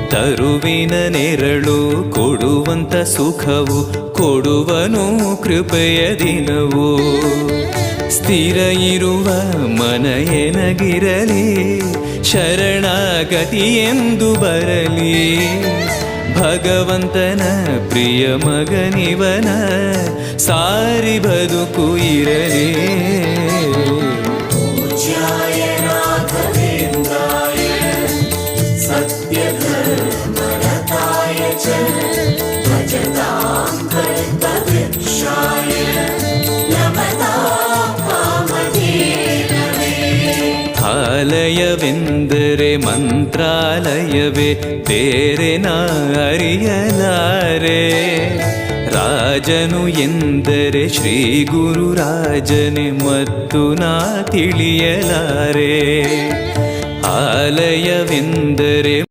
ತರುವಿನ ನೆರಳು ಕೊಡುವಂತ ಸುಖವು ಕೊಡುವನು ಕೃಪೆಯ ದಿನವು. ಸ್ಥಿರ ಇರುವ ಮನ ಎನಗಿರಲಿ, ಶರಣಾಗತಿ ಎಂದು ಬರಲಿ. ಭಗವಂತನ ಪ್ರಿಯ ಮಗನಿವನ, ಸಾರಿ ಬದುಕು ಇರಲಿ. ಆಲಯವೆಂದರೆ ಮಂತ್ರಾಲಯವೇ, ಬೇರೆ ನಾ ಅರಿಯಲಾರೆ. ರಾಜನು ಎಂದರೆ ಶ್ರೀ ಗುರು ರಾಜನೇ, ಮತ್ತು ನಾ ತಿಳಿಯಲಾರೆ. ಆಲಯವೆಂದರೆ